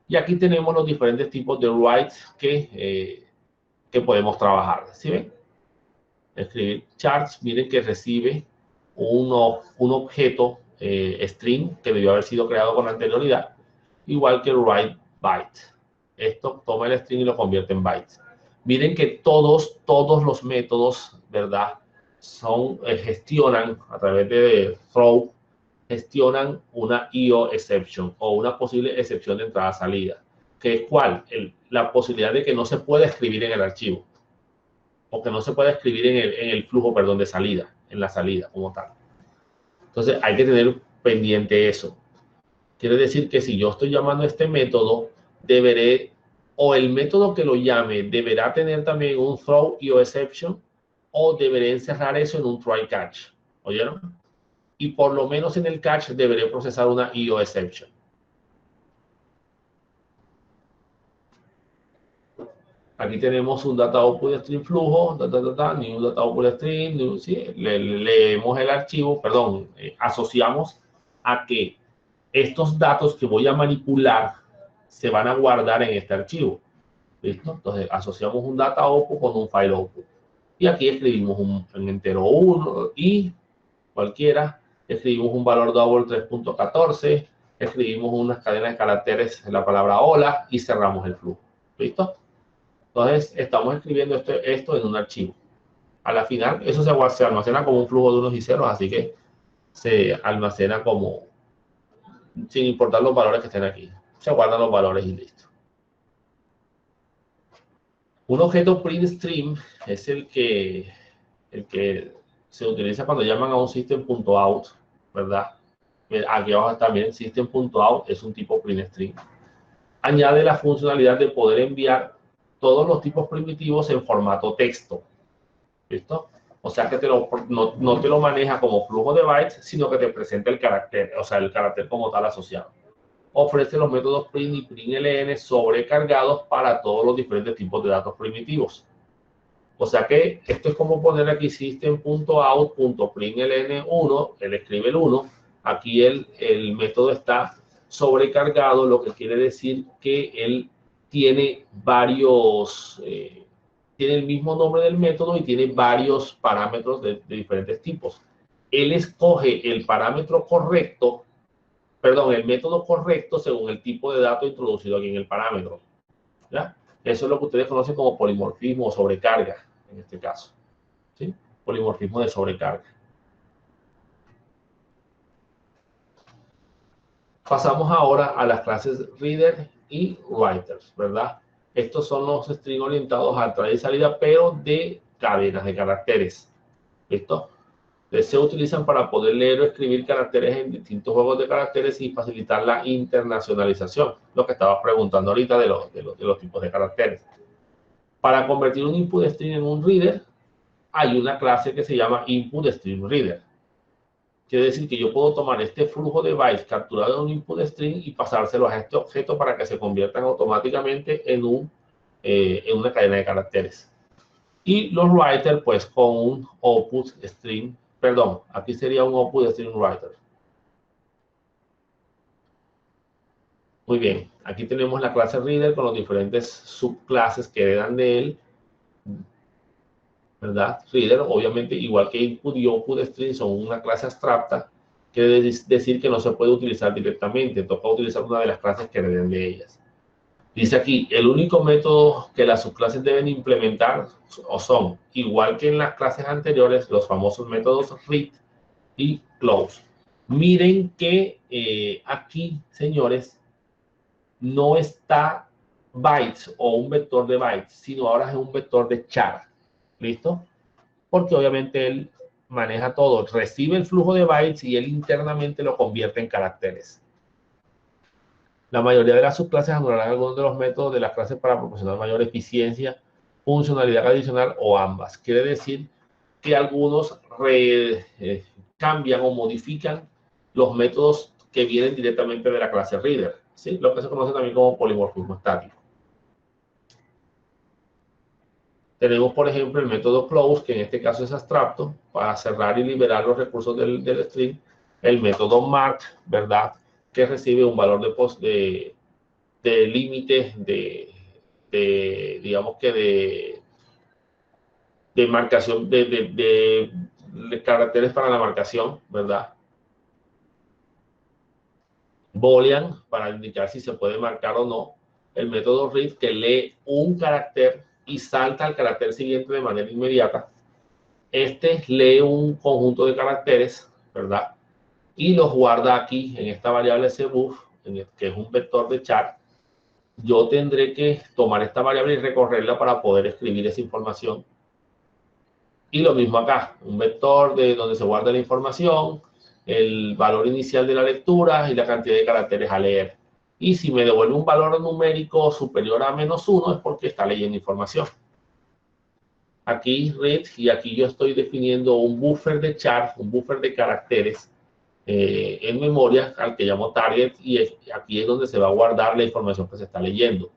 Y aquí tenemos los diferentes tipos de writes que podemos trabajar. ¿Sí ven? Escribir charts, miren que recibe un objeto string que debió haber sido creado con anterioridad, igual que el write byte. Esto toma el string y lo convierte en bytes. Miren que todos los métodos, ¿verdad? Gestionan a través de throw, gestionan una IO exception o una posible excepción de entrada-salida. ¿Que es cuál? La posibilidad de que no se pueda escribir en el archivo, o que no se pueda escribir en el flujo, perdón, de salida, en la salida como tal. Entonces hay que tener pendiente eso. Quiere decir que si yo estoy llamando a este método, deberé, o el método que lo llame, deberá tener también un throw y o exception, o deberé encerrar eso en un try catch. ¿Oyeron? Y por lo menos en el catch deberé procesar una IO exception. Aquí tenemos un data output string flujo, new data output string, new, ¿sí? Leemos el archivo, perdón, asociamos a que estos datos que voy a manipular se van a guardar en este archivo. ¿Listo? Entonces asociamos un data output con un file output. Y aquí escribimos un entero 1 y cualquiera, escribimos un valor double 3.14, escribimos unas cadenas de caracteres en la palabra hola y cerramos el flujo. ¿Listo? Entonces, estamos escribiendo esto en un archivo. A la final, eso se almacena como un flujo de unos y ceros, así que se almacena como, sin importar los valores que estén aquí. Se guardan los valores y listo. Un objeto print stream es el que se utiliza cuando llaman a un system.out, ¿verdad? Aquí abajo también system.out es un tipo print stream. Añade la funcionalidad de poder enviar todos los tipos primitivos en formato texto. ¿Listo? O sea que no te lo maneja como flujo de bytes, sino que te presenta el carácter, o sea, el carácter como tal asociado. Ofrece los métodos print y println sobrecargados para todos los diferentes tipos de datos primitivos. O sea que esto es como poner aquí system.out.println1, él escribe el 1, aquí el método está sobrecargado, lo que quiere decir que él tiene varios, tiene el mismo nombre del método y tiene varios parámetros de diferentes tipos. Él escoge el parámetro correcto, perdón, el método correcto según el tipo de dato introducido aquí en el parámetro. ¿Ya? Eso es lo que ustedes conocen como polimorfismo o sobrecarga, en este caso. ¿Sí? Polimorfismo de sobrecarga. Pasamos ahora a las clases reader y writers, ¿verdad? Estos son los strings orientados a entrada y salida, pero de cadenas de caracteres. ¿Listo? Se utilizan para poder leer o escribir caracteres en distintos juegos de caracteres y facilitar la internacionalización, lo que estaba preguntando ahorita de los tipos de caracteres. Para convertir un input string en un reader, hay una clase que se llama input string reader. Quiere decir que yo puedo tomar este flujo de bytes capturado en un input string y pasárselo a este objeto para que se conviertan automáticamente en una cadena de caracteres. Y los writers, pues con un output string, perdón, aquí sería un output string writer. Muy bien, aquí tenemos la clase reader con los diferentes subclases que heredan de él, ¿verdad? Reader, obviamente, igual que input y output string son una clase abstracta, quiere decir que no se puede utilizar directamente, toca utilizar una de las clases que hereden de ellas. Dice aquí, el único método que las subclases deben implementar son, igual que en las clases anteriores, los famosos métodos read y close. Miren que aquí, señores, no está bytes o un vector de bytes, sino ahora es un vector de char. ¿Listo? Porque obviamente él maneja todo, recibe el flujo de bytes y él internamente lo convierte en caracteres. La mayoría de las subclases anularán algunos de los métodos de las clases para proporcionar mayor eficiencia, funcionalidad adicional o ambas. Quiere decir que algunos cambian o modifican los métodos que vienen directamente de la clase reader, ¿sí? Lo que se conoce también como polimorfismo estático. Tenemos, por ejemplo, el método close, que en este caso es abstracto, para cerrar y liberar los recursos del string. El método mark, ¿verdad? Que recibe un valor de límite digamos que de marcación, de caracteres para la marcación, ¿verdad? Boolean, para indicar si se puede marcar o no. El método read, que lee un carácter y salta al carácter siguiente de manera inmediata. Este lee un conjunto de caracteres, ¿verdad? Y los guarda aquí en esta variable cbuf, que es un vector de char. Yo tendré que tomar esta variable y recorrerla para poder escribir esa información. Y lo mismo acá, un vector de donde se guarda la información, el valor inicial de la lectura y la cantidad de caracteres a leer. Y si me devuelve un valor numérico superior a -1 es porque está leyendo información. Aquí read, y aquí yo estoy definiendo un buffer de char, un buffer de caracteres en memoria al que llamo target, y aquí es donde se va a guardar la información que se está leyendo.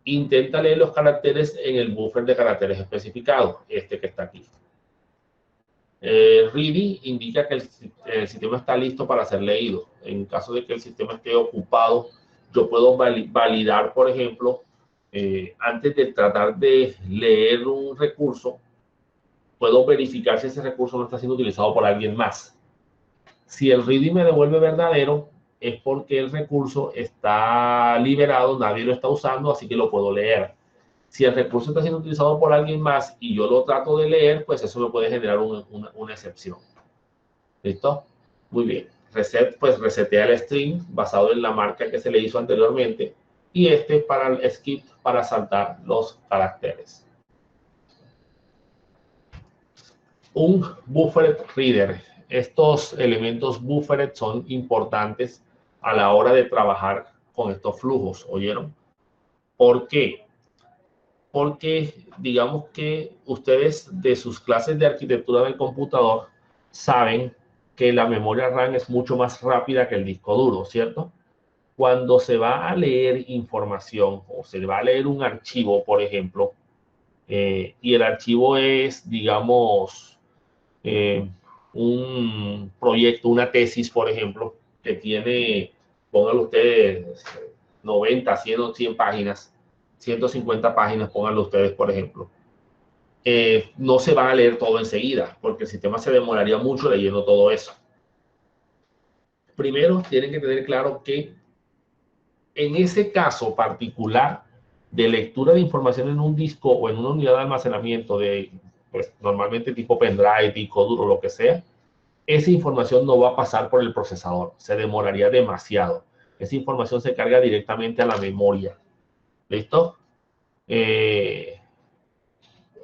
Intenta leer los caracteres en el buffer de caracteres especificado, este que está aquí. Ready indica que el sistema está listo para ser leído. En caso de que el sistema esté ocupado, yo puedo validar, por ejemplo, antes de tratar de leer un recurso, puedo verificar si ese recurso no está siendo utilizado por alguien más. Si el ready me devuelve verdadero, es porque el recurso está liberado, nadie lo está usando, así que lo puedo leer. Si el recurso está siendo utilizado por alguien más y yo lo trato de leer, pues eso me puede generar una excepción. ¿Listo? Muy bien. Reset, pues resetea el string basado en la marca que se le hizo anteriormente. Y este es para el skip, para saltar los caracteres. Un buffered reader. Estos elementos buffered son importantes a la hora de trabajar con estos flujos. ¿Oyeron? ¿Por qué? porque digamos que ustedes de sus clases de arquitectura del computador saben que la memoria RAM es mucho más rápida que el disco duro, ¿cierto? Cuando se va a leer información o se va a leer un archivo, por ejemplo, y el archivo es, digamos, un proyecto, una tesis, por ejemplo, que tiene, pónganlo ustedes, 90, 100 o 100 páginas, 150 páginas, pónganlo ustedes, por ejemplo. No se van a leer todo enseguida, porque el sistema se demoraría mucho leyendo todo eso. Primero, tienen que tener claro que en ese caso particular de lectura de información en un disco o en una unidad de almacenamiento de, pues, normalmente tipo pendrive, disco duro, lo que sea, esa información no va a pasar por el procesador, se demoraría demasiado. Esa información se carga directamente a la memoria. ¿Listo?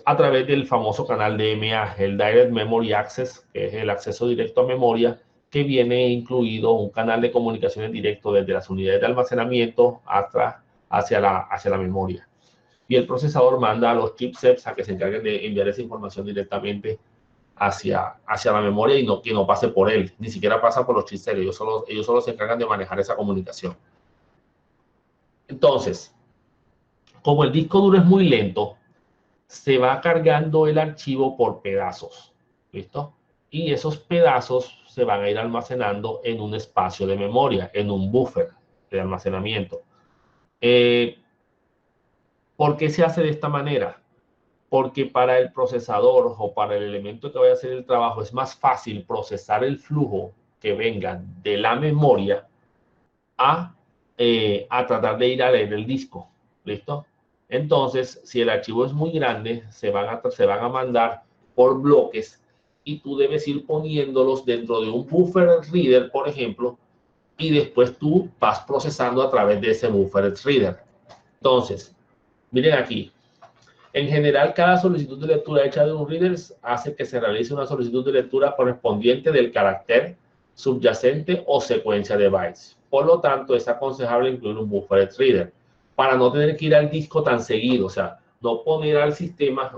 A través del famoso canal DMA, el Direct Memory Access, que es el acceso directo a memoria, que viene incluido un canal de comunicaciones directo desde las unidades de almacenamiento hacia la memoria. Y el procesador manda a los chipsets a que se encarguen de enviar esa información directamente hacia la memoria y que no pase por él, ni siquiera pasa por los chipsets, ellos solo se encargan de manejar esa comunicación. Entonces, como el disco duro es muy lento, se va cargando el archivo por pedazos, ¿listo? Y esos pedazos se van a ir almacenando en un espacio de memoria, en un buffer de almacenamiento. ¿Por qué se hace de esta manera? Porque para el procesador o para el elemento que vaya a hacer el trabajo es más fácil procesar el flujo que venga de la memoria a tratar de ir a leer el disco. ¿Listo? Entonces, si el archivo es muy grande, se van a mandar por bloques y tú debes ir poniéndolos dentro de un buffer reader, por ejemplo, y después tú vas procesando a través de ese buffer reader. Entonces, miren aquí. En general, cada solicitud de lectura hecha de un reader hace que se realice una solicitud de lectura correspondiente del carácter subyacente o secuencia de bytes. Por lo tanto, es aconsejable incluir un buffer reader para no tener que ir al disco tan seguido. O sea, no poner al sistema,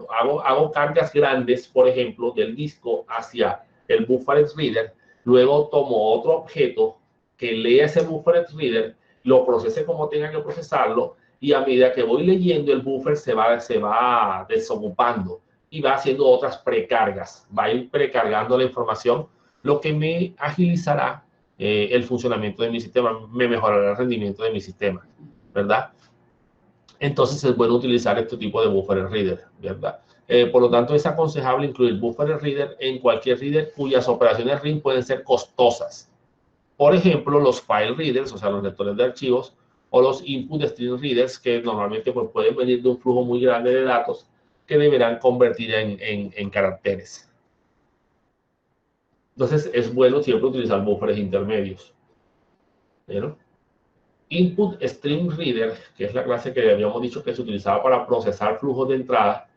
hago cargas grandes, por ejemplo, del disco hacia el buffer reader, luego tomo otro objeto que lea ese buffer reader, lo procese como tenga que procesarlo, y a medida que voy leyendo el buffer se va desocupando y va haciendo otras precargas, va a ir precargando la información, lo que me agilizará el funcionamiento de mi sistema, me mejorará el rendimiento de mi sistema, ¿verdad? Entonces es bueno utilizar este tipo de buffer reader, ¿verdad? Por lo tanto, es aconsejable incluir buffer reader en cualquier reader cuyas operaciones RIM pueden ser costosas. Por ejemplo, los file readers, o sea, los lectores de archivos, o los input stream readers, que normalmente pues, pueden venir de un flujo muy grande de datos que deberán convertir en caracteres. Entonces, es bueno siempre utilizar buffers intermedios. ¿Vieron? Input Stream Reader, que es la clase que habíamos dicho que se utilizaba para procesar flujos de entrada.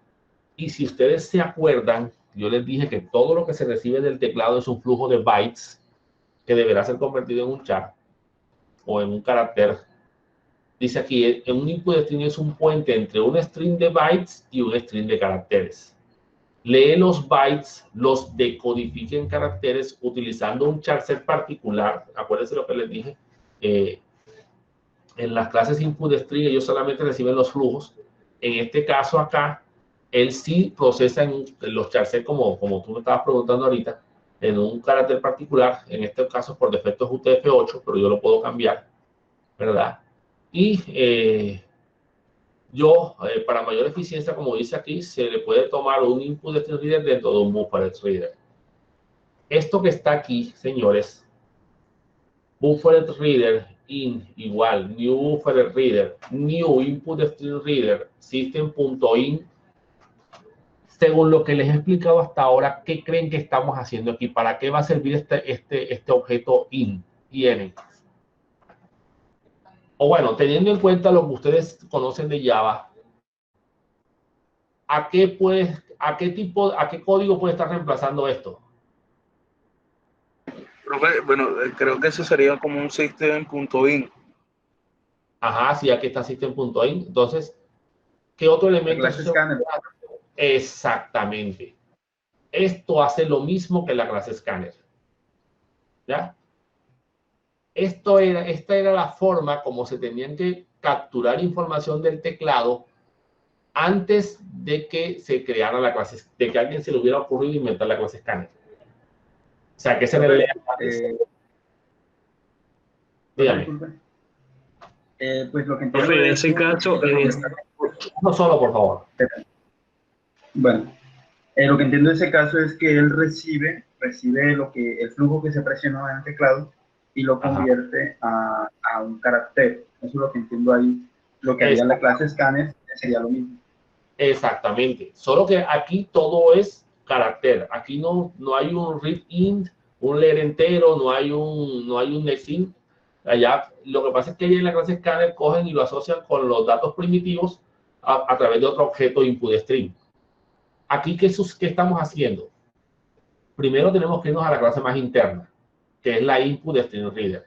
Y si ustedes se acuerdan, yo les dije que todo lo que se recibe del teclado es un flujo de bytes que deberá ser convertido en un char o en un carácter. Dice aquí, en un input string es un puente entre un string de bytes y un string de caracteres. Lee los bytes, los decodifica en caracteres utilizando un charset particular. Acuérdense lo que les dije. En las clases input string ellos solamente reciben los flujos. En este caso acá, él sí procesa en los charsets como tú me estabas preguntando ahorita, en un carácter particular. En este caso por defecto es UTF-8, pero yo lo puedo cambiar, ¿verdad? Y para mayor eficiencia, como dice aquí, se le puede tomar un input de stream reader dentro de un buffer reader. Esto que está aquí, señores, buffer reader in igual new buffer reader, new input stream reader, system.in. Según lo que les he explicado hasta ahora, ¿qué creen que estamos haciendo aquí? ¿Para qué va a servir este objeto in? O bueno, teniendo en cuenta lo que ustedes conocen de Java, ¿a qué código puede estar reemplazando esto? Bueno, creo que eso sería como un system.in. Ajá, sí, aquí está system.in. Entonces, ¿Qué otro elemento? clase escáner. Exactamente. Esto hace lo mismo que la clase escáner. ¿Ya? Esta era la forma como se tenían que capturar información del teclado antes de que se creara la clase, de que a alguien se le hubiera ocurrido inventar la clase escáner. O sea, que se le lea. Dígame. Pues lo que entiendo En es ese caso, no solo, por favor. Bueno, lo que entiendo de ese caso es que él recibe el flujo que se presionó en el teclado y lo convierte a un carácter. Eso es lo que entiendo ahí. Lo que haría la clase scanner sería lo mismo. Exactamente. Solo que aquí todo es carácter. Aquí no hay un read int, un leer entero, no hay un next int. Allá, lo que pasa es que en la clase scanner cogen y lo asocian con los datos primitivos a través de otro objeto input string. Aquí, ¿qué estamos haciendo? Primero tenemos que irnos a la clase más interna, que es la input string reader.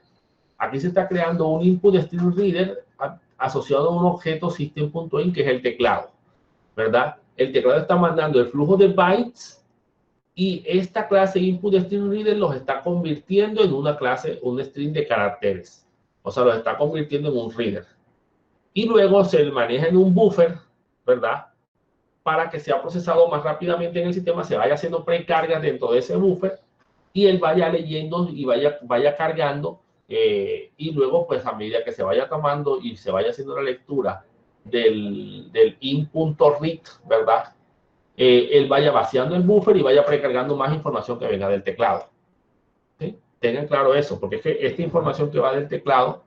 Aquí se está creando un input string reader asociado a un objeto system.in, que es el teclado, ¿verdad? El teclado está mandando el flujo de bytes y esta clase input string reader los está convirtiendo en una clase, un string de caracteres. O sea, los está convirtiendo en un reader. Y luego se maneja en un buffer, ¿verdad? Para que sea procesado más rápidamente en el sistema, se vaya haciendo precargas dentro de ese buffer y él vaya leyendo y vaya cargando, y luego, pues a medida que se vaya tomando y se vaya haciendo la lectura del in.read, ¿verdad? Él vaya vaciando el buffer y vaya precargando más información que venga del teclado. ¿Sí? Tengan claro eso, porque es que esta información que va del teclado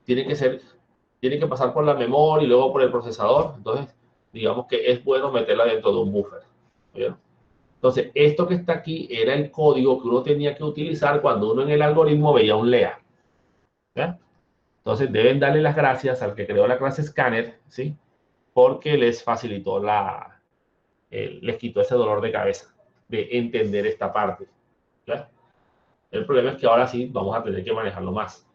tiene que pasar por la memoria y luego por el procesador. Entonces, digamos que es bueno meterla dentro de un buffer. ¿Bien? Entonces, esto que está aquí era el código que uno tenía que utilizar cuando uno en el algoritmo veía un lea. ¿Ya? Entonces, deben darle las gracias al que creó la clase Scanner, ¿sí? Porque les facilitó les quitó ese dolor de cabeza de entender esta parte. ¿Ya? El problema es que ahora sí vamos a tener que manejarlo más.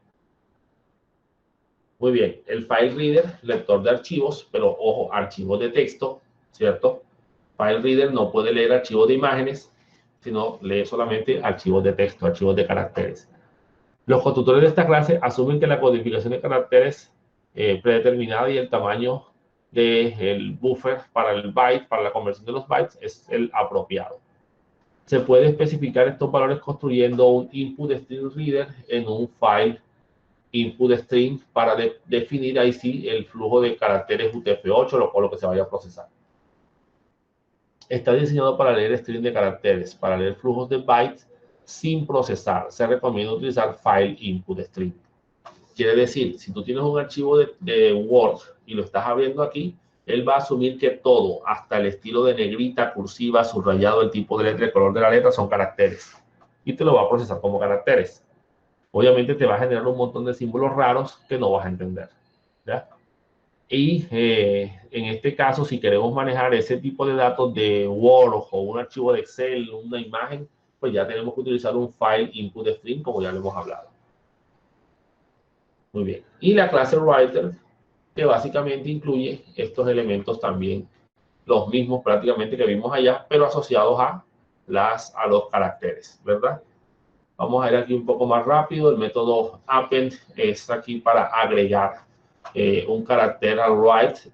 Muy bien, el file reader, lector de archivos, pero ojo, archivos de texto, ¿cierto? File reader no puede leer archivos de imágenes, sino lee solamente archivos de texto, archivos de caracteres. Los constructores de esta clase asumen que la codificación de caracteres predeterminada y el tamaño del buffer para el byte, para la conversión de los bytes, es el apropiado. Se puede especificar estos valores construyendo un input string reader en un file input string para definir ahí sí el flujo de caracteres UTF-8 o lo que se vaya a procesar. Está diseñado para leer string de caracteres, para leer flujos de bytes sin procesar. Se recomienda utilizar file input string. Quiere decir, si tú tienes un archivo de Word y lo estás abriendo aquí, él va a asumir que todo, hasta el estilo de negrita, cursiva, subrayado, el tipo de letra, el color de la letra, son caracteres. Y te lo va a procesar como caracteres. Obviamente te va a generar un montón de símbolos raros que no vas a entender. ¿Ya? Y en este caso, si queremos manejar ese tipo de datos de Word o un archivo de Excel, una imagen, pues ya tenemos que utilizar un file input string, como ya lo hemos hablado. Muy bien. Y la clase writer, que básicamente incluye estos elementos también, los mismos prácticamente que vimos allá, pero asociados a los caracteres, ¿verdad? Vamos a ir aquí un poco más rápido. El método append es aquí para agregar un carácter al write.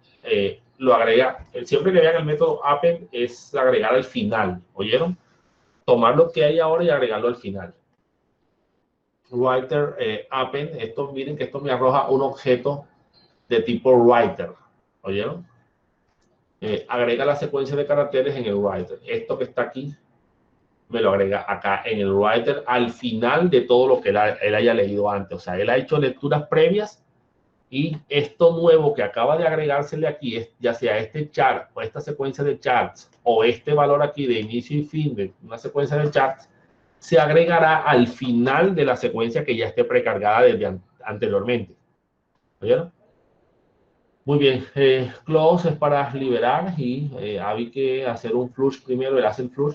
Lo agrega, siempre que vean el método append es agregar al final, ¿oyeron? Tomar lo que hay ahora y agregarlo al final. Writer append, miren que esto me arroja un objeto de tipo writer, ¿oyeron? Agrega la secuencia de caracteres en el writer. Esto que está aquí me lo agrega acá en el writer al final de todo lo que él haya leído antes. O sea, él ha hecho lecturas previas y esto nuevo que acaba de agregársele aquí, ya sea este chart o esta secuencia de charts o este valor aquí de inicio y fin de una secuencia de charts, se agregará al final de la secuencia que ya esté precargada desde anteriormente. ¿Oyeron? Muy bien, close es para liberar y hay que hacer un flush primero, él hace el flush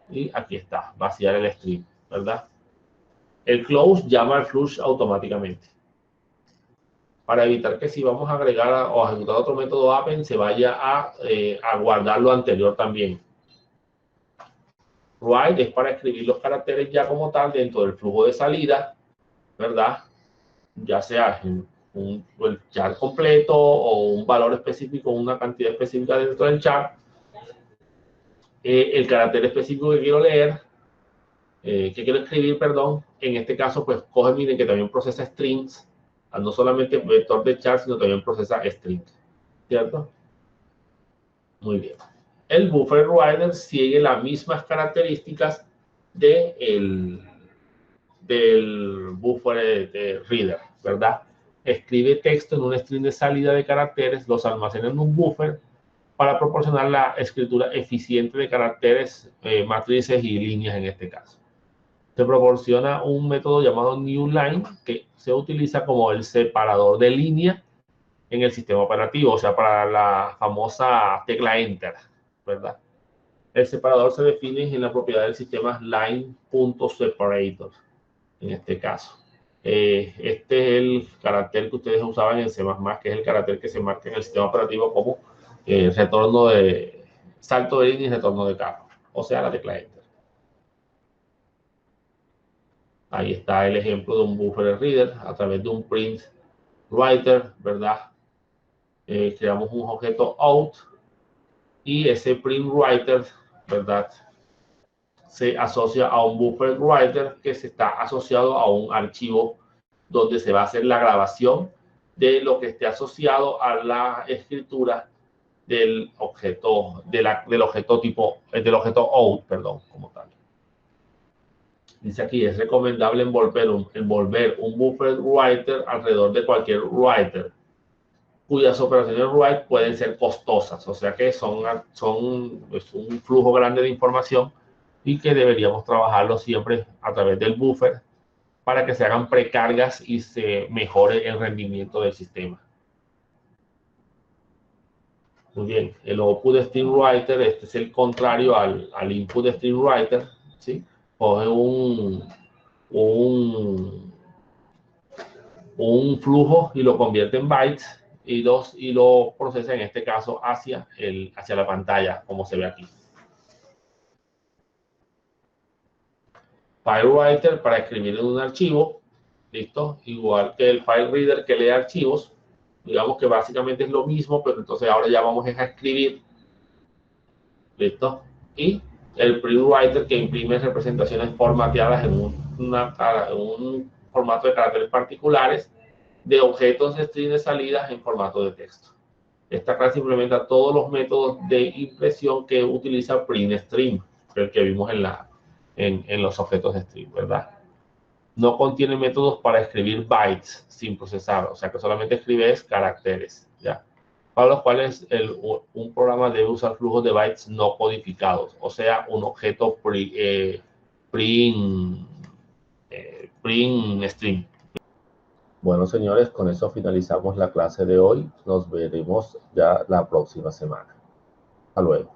y aquí está, vaciar el string, ¿verdad? El close llama al flush automáticamente. para evitar que si vamos a agregar o a ejecutar otro método append se vaya a guardar lo anterior también. Write es para escribir los caracteres ya como tal dentro del flujo de salida, ¿verdad? Ya sea el char completo o un valor específico, una cantidad específica dentro del char. El carácter específico que quiero leer, que quiero escribir, perdón, en este caso, pues coge, miren que también procesa strings, no solamente vector de char, sino también procesa strings, ¿cierto? Muy bien. El buffer writer sigue las mismas características del buffer reader, ¿verdad? Escribe texto en un string de salida de caracteres, los almacena en un buffer para proporcionar la escritura eficiente de caracteres, matrices y líneas en este caso. Se proporciona un método llamado newline que se utiliza como el separador de línea en el sistema operativo, o sea, para la famosa tecla Enter, ¿verdad? El separador se define en la propiedad del sistema line.separator, en este caso. Este es el carácter que ustedes usaban en C++, que es el carácter que se marca en el sistema operativo como retorno de salto de línea y retorno de carro, o sea, la tecla Enter. Ahí está el ejemplo de un buffer reader a través de un print writer, ¿verdad? Creamos un objeto out y ese print writer, ¿verdad? Se asocia a un buffer writer que se está asociado a un archivo donde se va a hacer la grabación de lo que esté asociado a la escritura del objeto, del objeto tipo, del objeto out, perdón, como tal. Dice aquí, es recomendable envolver un buffer writer alrededor de cualquier writer, cuyas operaciones write pueden ser costosas, o sea que son pues, un flujo grande de información y que deberíamos trabajarlo siempre a través del buffer para que se hagan precargas y se mejore el rendimiento del sistema. Muy bien, el output string writer, este es el contrario al input string writer, ¿sí? Coge un flujo y lo convierte en bytes y lo procesa en este caso hacia la pantalla, como se ve aquí. FileWriter para escribir en un archivo, listo, igual que el FileReader que lee archivos, digamos que básicamente es lo mismo, pero entonces ahora ya vamos a escribir, listo, y el PrintWriter que imprime representaciones formateadas en un formato de caracteres particulares de objetos de string de salidas en formato de texto. Esta clase implementa todos los métodos de impresión que utiliza PrintStream, el que vimos en los objetos de string, ¿verdad? No contiene métodos para escribir bytes sin procesar, o sea que solamente escribes caracteres, ¿ya? Para los cuales un programa debe usar flujos de bytes no codificados, o sea, un objeto PrintStream. Bueno, señores, con eso finalizamos la clase de hoy. Nos veremos ya la próxima semana. Hasta luego.